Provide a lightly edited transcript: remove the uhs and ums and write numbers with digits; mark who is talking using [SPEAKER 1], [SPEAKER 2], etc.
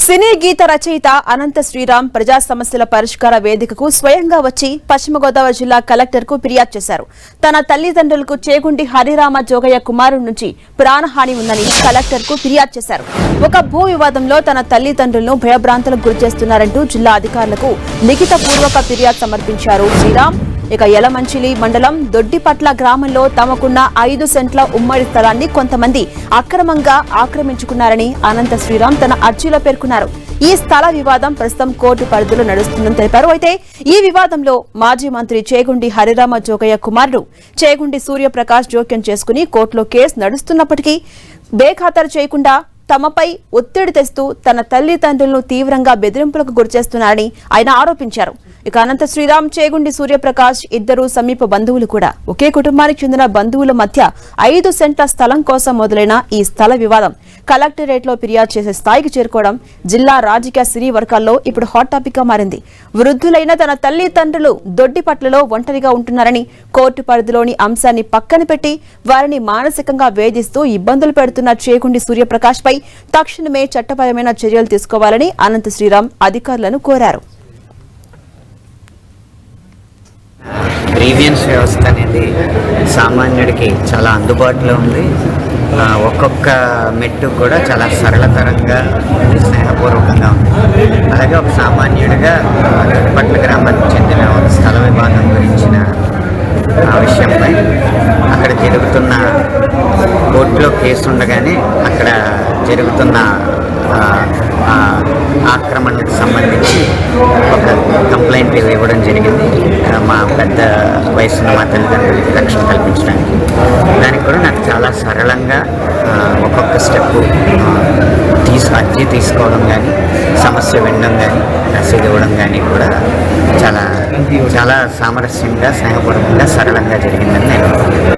[SPEAKER 1] సినీ గీత రచయిత అనంత శ్రీరామ్ ప్రజా సమస్యల పరిష్కార వేదికకు స్వయంగా వచ్చి పశ్చిమ గోదావరి జిల్లా కలెక్టర్ కు ఫిర్యాదు చేశారు. తన తల్లిదండ్రులకు చేగుండి హరిరామ జోగయ్య కుమారుడి నుంచి ప్రాణహాని ఉందని కలెక్టర్ కు ఫిర్యాదు చేశారు. ఒక భూ వివాదంలో తన తల్లిదండ్రులను భయభ్రాంతులకు గురిచేస్తున్నారంటూ జిల్లా అధికారులకు లిఖితపూర్వక ఫిర్యాదు సమర్పించారు శ్రీరామ్. ఇక యలమంచిలి మండలం దొడ్డిపట్ల గ్రామంలో తమకున్న 5 సెంట్ల ఉమ్మడి స్థలాన్ని కొంతమంది అక్రమంగా ఆక్రమించుకున్నారని అనంత శ్రీరామ్ తన అర్జీలో పేర్కొన్నారు. ఈ స్థల వివాదం ప్రస్తుతం కోర్టు పరిధిలో నడుస్తుందని తెలిపారు. అయితే ఈ వివాదంలో మాజీ మంత్రి చేగుండి హరిరామ జోగయ్య కుమారుడు చేగుండి సూర్యప్రకాష్ జోక్యం చేసుకుని కోర్టులో కేసు నడుస్తున్నప్పటికీ బేఖాతరు చేయకుండా తమపై ఒత్తిడి తెస్తూ తన తల్లిదండ్రులను తీవ్రంగా బెదిరింపులకు గురిచేస్తున్నారని ఆయన ఆరోపించారు. ఇక అనంత శ్రీరామ్ చేగుండి సూర్యప్రకాష్ ఇద్దరు సమీప బంధువులు కూడా ఒకే కుటుంబానికి చెందిన బంధువుల మధ్య 5 సెంట్ల స్థలం కోసం మొదలైన ఈ స్థల వివాదం కలెక్టరేట్ లో ఫిర్యాదు చేసే స్థాయికి చేరుకోవడం జిల్లా రాజకీయ సినీ వర్గాల్లో ఇప్పుడు హాట్ టాపిక్ గా మారింది. వృద్ధులైన తన తల్లిదండ్రులు దొడ్డిపట్లలో ఒంటరిగా ఉంటున్నారని కోర్టు పరిధిలోని అంశాన్ని పక్కన పెట్టి వారిని మానసికంగా వేధిస్తూ ఇబ్బందులు పెడుతున్న చేగుండి సూర్యప్రకాష్ పై తక్షణమే చట్టపరమైన చర్యలు తీసుకోవాలని అనంత శ్రీరామ్ అధికారులను కోరారు.
[SPEAKER 2] గ్రీవియన్స్ వ్యవస్థ అనేది సామాన్యుడికి చాలా అందుబాటులో ఉంది. ఒక్కొక్క మెట్టు కూడా చాలా సరళతరంగా ఉంది, స్నేహపూర్వకంగా ఉంది. అలాగే ఒక సామాన్యుడిగా దొడ్డిపట్ల గ్రామానికి చెందిన ఒక స్థల విభాగం గురించిన విషయంపై అక్కడ జరుగుతున్న కోర్టులో కేసు ఉండగానే అక్కడ జరుగుతున్న ఆక్రమణకు సంబంధించి ఒక కంప్లైంట్ ఇవ్వడం జరిగింది. మా పెద్ద వయసున్న మా తల్లిదండ్రులకి రక్షణ కల్పించడానికి. దానికి కూడా నాకు చాలా సరళంగా ఒక్కొక్క స్టెప్ అర్జీ తీసుకోవడం కానీ, సమస్య వినడం కానీ, రసీదు ఇవ్వడం కానీ కూడా చాలా చాలా సామరస్యంగా, స్నేహపూర్వకంగా, సరళంగా జరిగిందని నేను